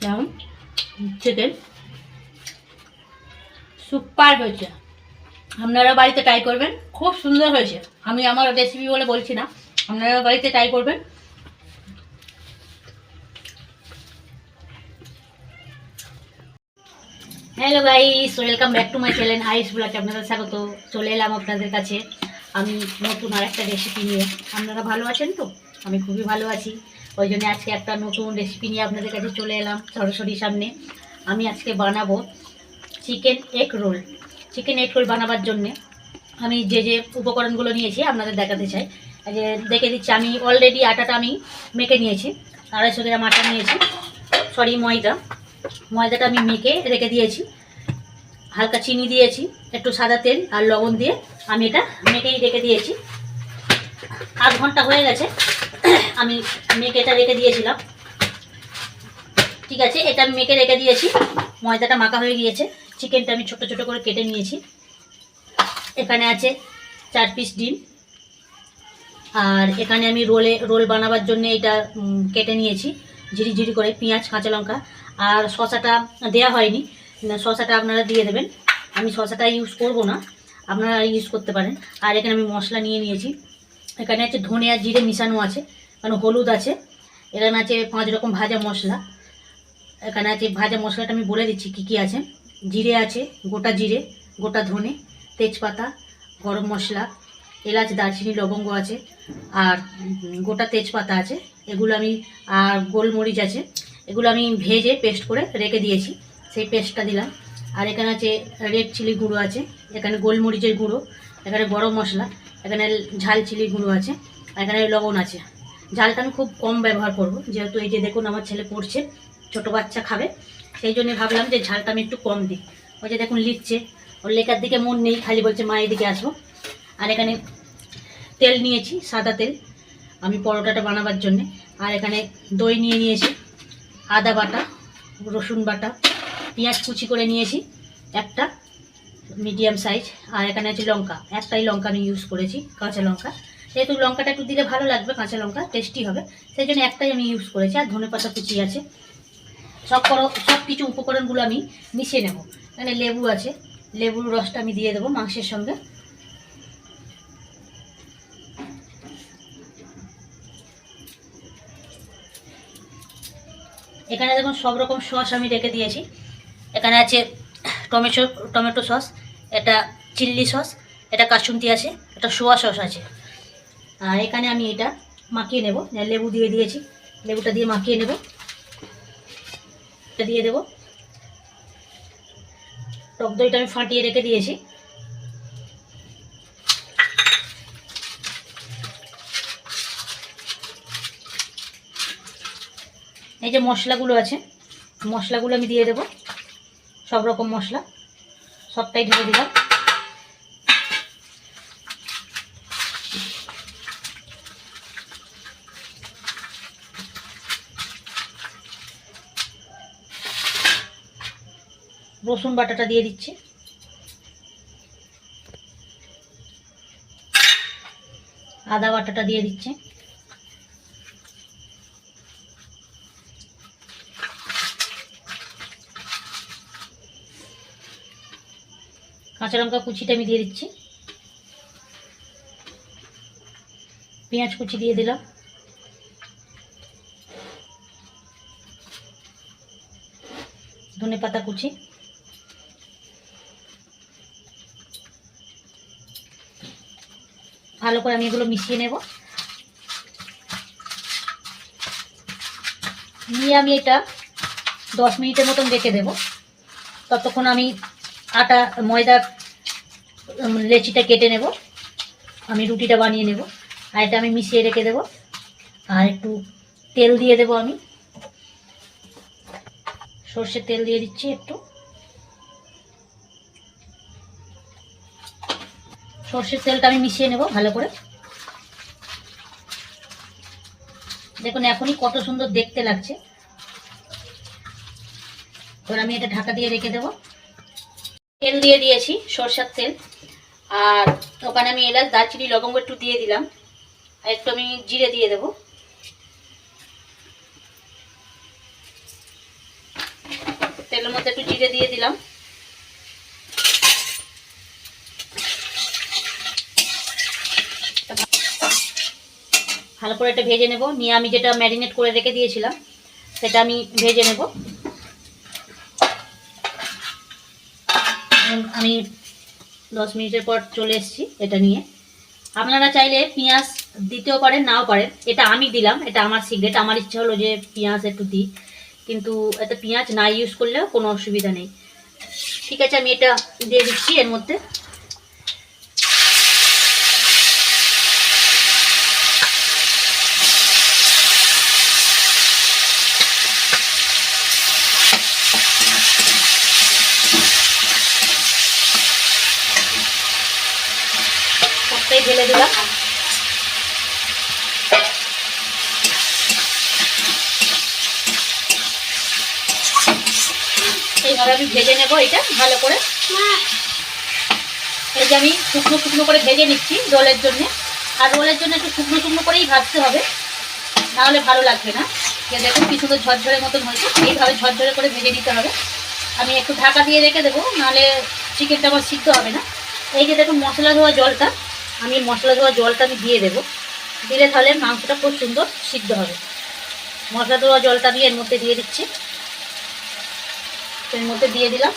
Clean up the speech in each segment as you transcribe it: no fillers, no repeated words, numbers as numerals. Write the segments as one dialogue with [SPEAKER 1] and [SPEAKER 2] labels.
[SPEAKER 1] যেমন chicken super হয়েছে। আপনারা বাড়িতে ট্রাই করবেন, খুব সুন্দর হয়েছে। আমি আমার রেসিপি বলে বলছি না, আপনারা বাড়িতে ট্রাই করবেন। Hello guys, welcome back to my channel আইস ব্লগে আপনাদের স্বাগত। চলে এলাম আপনাদের কাছে আমি নতুন আর একটা রেসিপি নিয়ে। আপনারা ভালো আছেন তো? আমি খুবই ভালো আছি। ওই জন্য আজকে একটা নতুন রেসিপি নিয়ে আপনাদের কাছে চলে এলাম সরাসরি সামনে। আমি আজকে বানাবো chicken egg roll. Chicken egg roll বানাবার জন্যে আমি যে যে উপকরণগুলো নিয়েছি আপনাদের দেখাতে চাই। যে দেখে দিচ্ছি, আমি অলরেডি আটাটা আমি মেখে নিয়েছি। 250 গ্রাম আটা নিয়েছি, সরি ময়দাটা আমি মেখে রেখে দিয়েছি। হালকা চিনি দিয়েছি, একটু সাদা তেল আর লবণ দিয়ে আমি এটা মেখেই রেখে দিয়েছি। আধ ঘন্টা হয়ে গেছে আমি মেখে এটা রেখে দিয়েছিলাম। ঠিক আছে, এটা আমি মেখে রেখে দিয়েছি, ময়দাটা মাখা হয়ে গিয়েছে। চিকেনটা আমি ছোট ছোট করে কেটে নিয়েছি। এখানে আছে 4 পিস ডিম, আর এখানে আমি রোল বানাবার জন্য এটা কেটে নিয়েছি ঝিরি ঝিরি করে, পেঁয়াজ কাঁচা লঙ্কা। আর শসাটা দেওয়া হয়নি, শসাটা আপনারা দিয়ে দেবেন। আমি শসাটা ইউজ করব না, আপনারা ইউজ করতে পারেন। আর এখানে আমি মশলা নিয়ে নিয়েছি। এখানে আছে ধনে আর জিরে মিশানো আছে, কারণ হলুদ আছে। এখানে আছে 5 রকম ভাজা মশলা। এখানে আছে ভাজা মশলাটা আমি বলে দিচ্ছি কি কি আছে। জিরে আছে, গোটা জিরে, গোটা ধনে, তেজপাতা, গরম মশলা, এলাচ, দারচিনি, লবঙ্গ আছে, আর গোটা তেজপাতা আছে এগুলো আমি, আর গোলমরিচ আছে। এগুলো আমি ভেজে পেস্ট করে রেখে দিয়েছি, সেই পেস্টটা দিলাম। আর এখানে আছে রেড চিলি গুঁড়ো আছে, এখানে গোলমরিচের গুঁড়ো, এখানে গরম মশলা, এখানে ঝাল চিলি গুঁড়ো আছে, আর এখানে লবণ আছে। ঝালটা আমি খুব কম ব্যবহার করব, যেহেতু এই যে দেখুন আমার ছেলে পড়ছে, ছোটো বাচ্চা খাবে, সেই জন্য ভাবলাম যে ঝালটা আমি একটু কম দিই। ওই যে দেখুন লিখছে, ওর লেখার দিকে মন নেই, খালি বলছে মা এদিকে আসবো। আর এখানে তেল নিয়েছি, সাদা তেল, আমি পরোটাটা বানাবার জন্যে। আর এখানে দই নিয়ে নিয়েছি, আদা বাটা, রসুন বাটা, পেঁয়াজ কুচি করে নিয়েছি একটা মিডিয়াম সাইজ। আর এখানে আছে লঙ্কা, একটাই লঙ্কা আমি ইউজ করেছি, কাঁচা লঙ্কা। যেহেতু লঙ্কাটা একটু দিলে ভালো লাগবে, কাঁচা লঙ্কা টেস্টি হবে, সেই জন্য একটাই আমি ইউজ করেছি। আর ধনেপাতা কুচি আছে। সব কিছু উপকরণগুলো আমি মিশিয়ে নেব। এখানে লেবু আছে, লেবুর রসটা আমি দিয়ে দেবো মাংসের সঙ্গে। এখানে দেখুন সব রকম সস আমি রেখে দিয়েছি। এখানে আছে টমেটো সস, এটা চিল্লি সস, এটা কাসুন্দি আছে, এটা সোয়া সস আছে। আর এখানে আমি এটা মাখিয়ে নেব, লেবু দিয়ে দিয়েছি, লেবুটা দিয়ে মাখিয়ে নেব। এটা দিয়ে দেবো, টক দইটা আমি ফাটিয়ে রেখে দিয়েছি। এই যে মশলাগুলো আছে, মশলাগুলো আমি দিয়ে দেবো, সব রকম মশলা সবটাই ঢেলে দিলাম। রসুন বাটাটা দিয়ে দিচ্ছি, আদা বাটাটা দিয়ে দিচ্ছি, কাঁচা লঙ্কা কুচিটা আমি দিয়ে দিচ্ছি, পেঁয়াজ কুচি দিয়ে দিলাম, ধনেপাতা কুচি, ভালো করে আমি এগুলো মিশিয়ে নেব। নিয়ে আমি এটা 10 মিনিটের মতন রেখে দেব। ততক্ষণ আমি ময়দার লেচিটা কেটে নেব, আমি রুটিটা বানিয়ে নেব। আর এটা আমি মিশিয়ে রেখে দেব। আর একটু তেল দিয়ে দেব, আমি সর্ষের তেল দিয়ে দিচ্ছি একটু। সর্ষের তেলটা আমি মিশিয়ে নেব ভালো করে। দেখুন এখনই কত সুন্দর দেখতে লাগছে। এবার আমি এটা ঢাকা দিয়ে রেখে দেব। তেল দিয়ে দিয়েছি, সরষের তেল। আর ওখানে আমি এলাচ, দারচিনি, লবঙ্গ একটু দিয়ে দিলাম। আর একটু আমি জিরে দিয়ে দেব। তেলের মধ্যে একটু জিরে দিয়ে দিলাম। ভালো করে এটা ভেজে নেব, নিয়ে আমি যেটা ম্যারিনেট করে রেখে দিয়েছিলাম সেটা আমি ভেজে নেব। আমি 10 মিনিটের পর চলে এসেছি এটা নিয়ে। আপনারা চাইলে পেঁয়াজ দিতেও পারেন, নাও পারেন। এটা আমি দিলাম, এটা আমার সিক্রেট। আমার ইচ্ছা হলো যে পেঁয়াজ একটু দিই, কিন্তু এতে পেঁয়াজ না ইউজ করলেও কোনো অসুবিধা নেই। ঠিক আছে, আমি এটা দিয়ে দিচ্ছি এর মধ্যে। সবটাই ঢেলে দিলাম। এইভাবে আমি ভেজে নেব এটা ভালো করে। এই যে আমি শুকনো শুকনো করে ভেজে নিচ্ছি রোলের জন্য। আর রোলের জন্য একটু শুকনো শুকনো করেই ভাজতে হবে, নাহলে ভালো লাগবে না। যে দেখুন কি সুন্দর ঝরঝরে মতন হয়েছে, এইভাবে ঝরঝরে করে ভেজে নিতে হবে। আমি একটু ঢাকা দিয়ে রেখে দেবো, নাহলে চিকেনটা আমার সিদ্ধ হবে না। এই যে দেখুন মশলা ধোয়া জলটা, আমি মশলা ধোয়া জলটা আমি দিয়ে দেবো। দিলে তাহলে মাংসটা খুব সুন্দর সিদ্ধ হবে। মশলা ধোয়া জলটা আমি এর মধ্যে দিয়ে দিচ্ছি। এর মধ্যে দিয়ে দিলাম,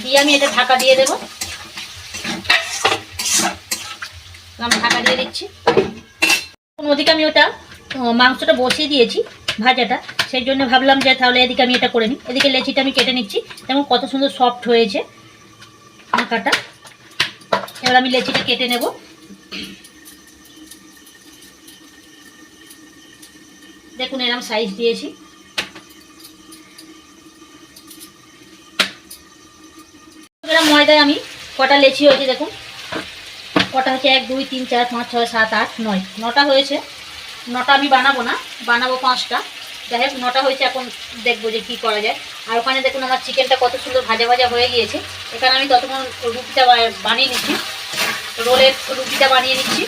[SPEAKER 1] দিয়ে আমি এটা ঢাকা দিয়ে দেবো। আমি ঢাকা দিয়ে দিচ্ছি। ওদিকে আমি ওটা মাংসটা বসিয়ে দিয়েছি ভাজাটা, সেই জন্য ভাবলাম যে তাহলে এদিকে আমি এটা করে নিই। এদিকে লেচিটা আমি কেটে নিচ্ছি, যেমন কত সুন্দর সফট হয়েছে মাংসটা। এবার আমি লেচিটা কেটে নেব। দেখুন এরকম সাইজ দিয়েছি। এরকম ময়দায় আমি কটা লেচি হয়েছে দেখুন, কটা হচ্ছে 1 2 3 4 5 6 7 8 9, 9টা হয়েছে। 9টা আমি বানাবো না, বানাবো 5টা। যাই হোক 9টা হয়েছে, এখন দেখবো যে কী করা যায়। আর ওখানে দেখুন আমার চিকেনটা কত সুন্দর ভাজা ভাজা হয়ে গিয়েছে। এখানে আমি ততক্ষণ রুটিটা বানিয়ে নিচ্ছি, রোলের রুটিটা বানিয়ে নিচ্ছি।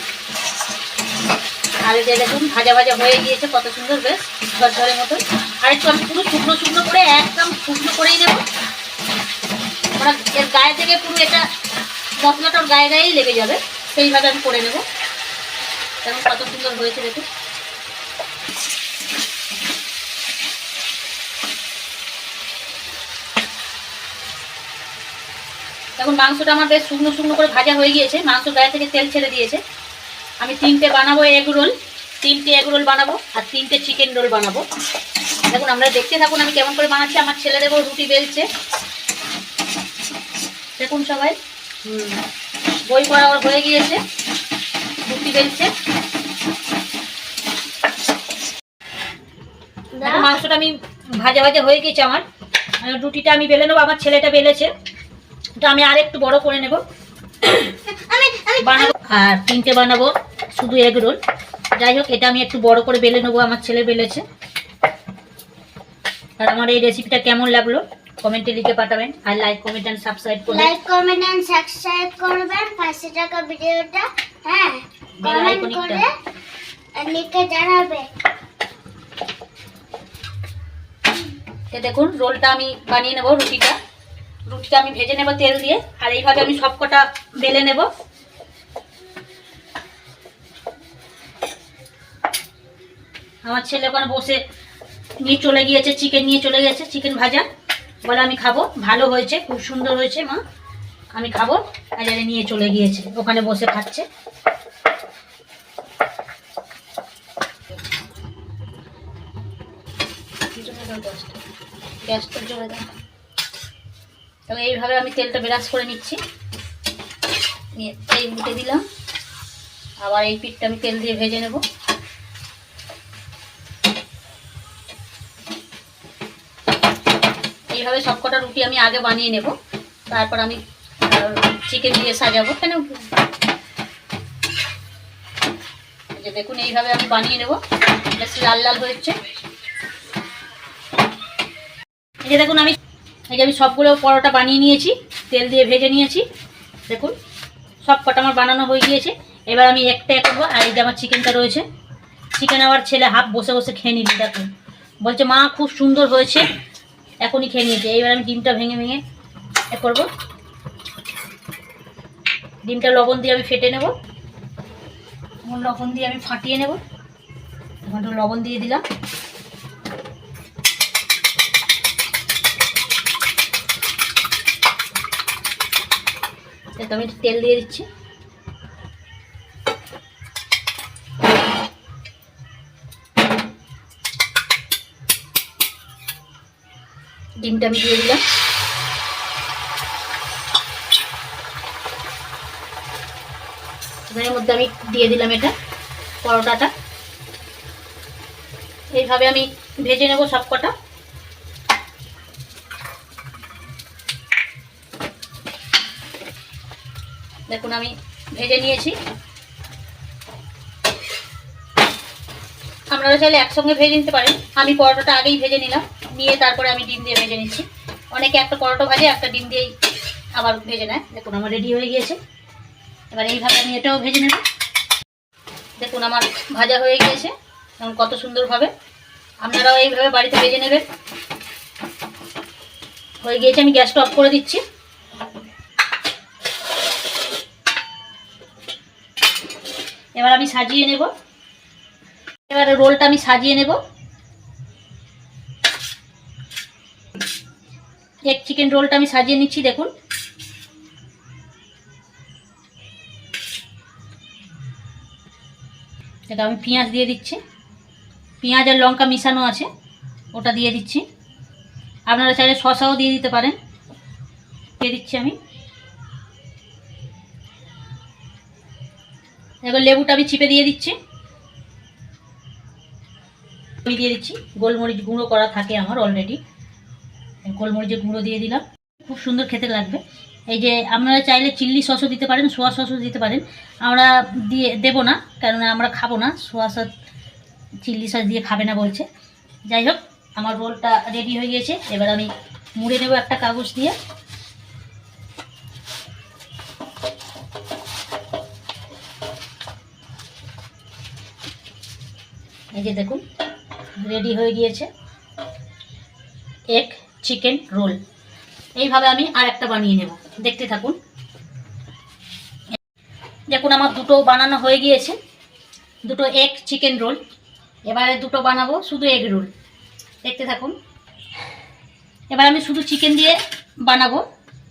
[SPEAKER 1] আর এই যে দেখুন ভাজা ভাজা হয়ে গিয়েছে কত সুন্দর, বেশ ঝরঝরের মতন। আর একটু আমি পুরো শুকনো শুকনো করে, একদম শুকনো করেই নেবো। ওরা এর গায়ে থেকে পুরো এটা মশলাটা ওর গায়ে গায়েই লেগে যাবে, সেইভাবে আমি করে নেব। দেখুন কত সুন্দর হয়েছে দেখুন। এখন মাংসটা আমার বেশ শুকনো শুকনো করে ভাজা হয়ে গিয়েছে, মাংস গায়ে থেকে তেল ছেড়ে দিয়েছে। আমি 3টে বানাবো এগ রোল, 3টে এগ রোল বানাবো আর 3টে চিকেন রোল বানাবো। দেখুন আমরা দেখতে থাকুন আমি কেমন করে বানাচ্ছি। আমার ছেলে দেখো রুটি বেলছে, দেখুন সবাই বই পড়া ওর হয়ে গিয়েছে, রুটি বেলছে। মাংসটা আমি ভাজা ভাজা হয়ে গেছে আমার। রুটিটা আমি বেলে নেবো, আমার ছেলেটা বেলেছে, ওটা আমি আর একটু বড় করে নেব বানাবো। আর 3টে বানাবো শুধু এগ রোল। যাই হোক এটা আমি একটু বড় করে বেলে নেবো, আমার ছেলে বেলেছে। আর আমার এই রেসিপিটা কেমন লাগলো কমেন্টে লিখে পাঠাবেন। আর লাইক কমেন্ট এন্ড সাবস্ক্রাইব করবেন,
[SPEAKER 2] লাইক কমেন্ট এন্ড সাবস্ক্রাইব করবেন। 500 টাকা ভিডিওটা হ্যাঁ কমেন্ট করে লিখে জানাবেন।
[SPEAKER 1] দেখুন রোলটা আমি বানিয়ে নেব, রুটিটা আমি ভেজে নেব তেল দিয়ে। আর এইভাবে আমি সবকটা বেলে নেব। আমার ছেলে ওখানে বসে নিয়ে চলে গিয়েছে, চিকেন নিয়ে চলে গেছে, চিকেন ভাজা। বলে আমি খাবো, ভালো হয়েছে, খুব সুন্দর হয়েছে মা, আমি খাবো। আর নিয়ে চলে গিয়েছে, ওখানে বসে খাচ্ছে। গ্যাসটা জ্বলে দাও। তবে এইভাবে আমি তেলটা ব্রাশ করে নিচ্ছি, এই উল্টে দিলাম। আবার এই পিঠটা আমি তেল দিয়ে ভেজে নেব। এইভাবে সবকটা রুটি আমি আগে বানিয়ে নেব, তারপর আমি চিকেন দিয়ে সাজাবো। কেন যে দেখুন এইভাবে আমি বানিয়ে নেব, বেশ লাল লাল হয়েছে। এই যে দেখুন আমি সবগুলো পরোটা বানিয়ে নিয়েছি, তেল দিয়ে ভেজে নিয়েছি। দেখুন সব কটা আমার বানানো হয়ে গিয়েছে। এবার আমি একটা করবো। আর এই যে আমার চিকেনটা রয়েছে, চিকেন আবার ছেলে হাফ বসে বসে খেয়ে নিবি। দেখুন বলছে মা খুব সুন্দর হয়েছে, এখনই খেয়ে নিয়েছে। এইবার আমি ডিমটা ভেঙে ভেঙে এ করবো। ডিমটা লবণ দিয়ে আমি ফেটে নেব, লবণ দিয়ে আমি ফাটিয়ে নেব। এখন একটু লবণ দিয়ে দিলাম। আমি তেল দিয়ে দিচ্ছি। ডিমটা আমি দিয়ে দিলাম। এর মধ্যে আমি দিয়ে দিলাম এটা পরোটাটা। এইভাবে আমি ভেজে নেব সব কটা। দেখুন আমি ভেজে নিয়েছি। আপনারা চাইলে একসঙ্গে ভেজে নিতে পারেন। আমি পরোটাটা আগেই ভেজে নিলাম, নিয়ে তারপরে আমি ডিম দিয়ে ভেজে নিচ্ছি। অনেকে একটা পরোটা ভাজে, একটা ডিম দিয়েই আবার ভেজে নেয়। দেখুন আমার রেডি হয়ে গিয়েছে। এবার এইভাবে আমি এটাও ভেজে নেব। দেখুন আমার ভাজা হয়ে গিয়েছে এখন কত সুন্দরভাবে। আপনারাও এইভাবে বাড়িতে ভেজে নেবেন। হয়ে গিয়েছে, আমি গ্যাসটা অফ করে দিচ্ছি। এবার আমি সাজিয়ে নেব। এবারে রোলটা আমি সাজিয়ে নেব। এক চিকেন রোলটা আমি সাজিয়ে নিচ্ছি। দেখুন এটা আমি পেঁয়াজ দিয়ে দিচ্ছি। পেঁয়াজ আর লঙ্কা মিশানো আছে, ওটা দিয়ে দিচ্ছি। আপনারা চাইলে শসাও দিয়ে দিতে পারেন। দিয়ে দিচ্ছি আমি। এবার লেবুটা আমি চিপে দিয়ে দিচ্ছি। আমি দিয়ে দিচ্ছি গোলমরিচ গুঁড়ো করা থাকে আমার অলরেডি, গোলমরিচের গুঁড়ো দিয়ে দিলাম। খুব সুন্দর খেতে লাগবে। এই যে আপনারা চাইলে চিল্লি সসও দিতে পারেন, সোয়া সসও দিতে পারেন। আমরা দেবো না, কেননা আমরা খাবো না। সোয়া সস চিল্লি সস দিয়ে খাবে না বলছে। যাই হোক, আমার রোলটা রেডি হয়ে গিয়েছে। এবার আমি মুড়ে নেব একটা কাগজ দিয়ে। এই যে দেখুন রেডি হয়ে গিয়েছে এগ চিকেন রোল। এইভাবে আমি আর একটা বানিয়ে নেব, দেখতে থাকুন। দেখুন আমার দুটো বানানো হয়ে গিয়েছে, দুটো এগ চিকেন রোল। এবারে দুটো বানাবো শুধু এগ রোল, দেখতে থাকুন। এবার আমি শুধু চিকেন দিয়ে বানাবো।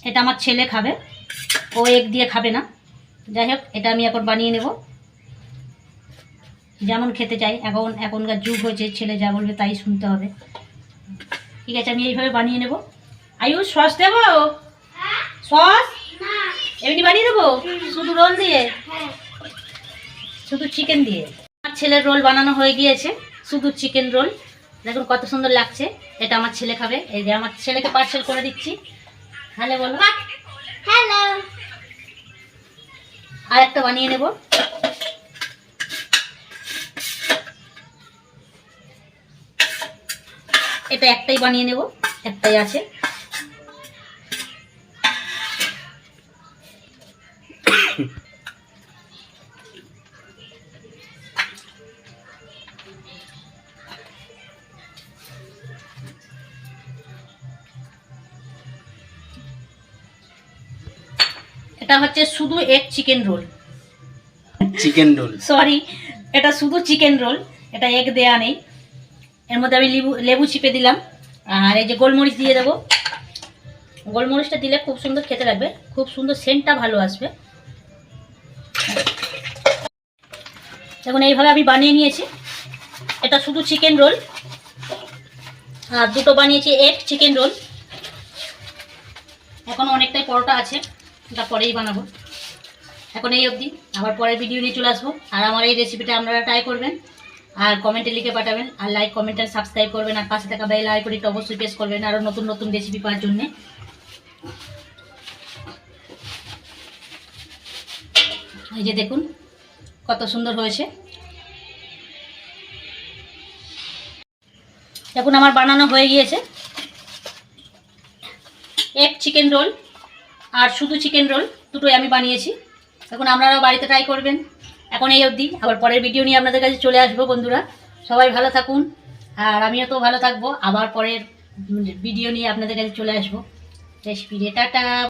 [SPEAKER 1] এটা আমার ছেলে খাবে, ও এগ দিয়ে খাবে না। যাই হোক, এটা আমি এখন বানিয়ে নেব যেমন খেতে চাই। এখনকার যুগ হয়েছে, ছেলে যা বলবে তাই শুনতে হবে। ঠিক আছে, আমি এইভাবে বানিয়ে নেব। আয়ুষ সস দেবো? সস এমনি বানিয়ে দেবো শুধু রোল দিয়ে, শুধু চিকেন দিয়ে। আমার ছেলের রোল বানানো হয়ে গিয়েছে, শুধু চিকেন রোল। দেখুন কত সুন্দর লাগছে। এটা আমার ছেলে খাবে। এই যে আমার ছেলেকে পার্সেল করে দিচ্ছি। হ্যালো বলো।
[SPEAKER 2] হ্যালো।
[SPEAKER 1] আর একটা বানিয়ে নেব। এটা একটাই বানিয়ে নেব, একটাই আছে। এটা হচ্ছে শুধু egg chicken roll.
[SPEAKER 3] Chicken roll,
[SPEAKER 1] sorry, এটা শুধু চিকেন রোল, এটা এগ দেয়া নেই। এর মধ্যে আমি লেবু চিপে দিলাম, আর এই যে গোলমরিচ দিয়ে দেবো। গোলমরিচটা দিলে খুব সুন্দর খেতে লাগবে, খুব সুন্দর সেন্টটা ভালো আসবে। দেখুন এইভাবে আমি বানিয়ে নিয়েছি। এটা শুধু চিকেন রোল, আর দুটো বানিয়েছি এগ চিকেন রোল। এখন অনেকটাই পরোটা আছে, এটা পরেই বানাবো। এখন এই অবধি, আবার পরের ভিডিও নিয়ে চলে আসবো। আর আমার এই রেসিপিটা আপনারা ট্রাই করবেন, আর কমেন্টে লিখে পাঠাবেন, আর লাইক কমেন্ট আর সাবস্ক্রাইব করবেন, আর পাশে থাকা বেল আইকনটা অবশ্যই প্রেস করবেন আরও নতুন নতুন রেসিপি পাওয়ার জন্যে। এই যে দেখুন কত সুন্দর হয়েছে। দেখুন আমার বানানো হয়ে গিয়েছে এগ চিকেন রোল আর শুধু চিকেন রোল, দুটোই আমি বানিয়েছি। এখন আপনারাও বাড়িতে ট্রাই করবেন। এখন এই অবধি, আবার পরের ভিডিও নিয়ে আপনাদের কাছে চলে আসবো বন্ধুরা। সবাই ভালো থাকুন, আর আমিও তো ভালো থাকবো, আবার পরের ভিডিও নিয়ে আপনাদের কাছে চলে আসবো রেসিপি। টাটা।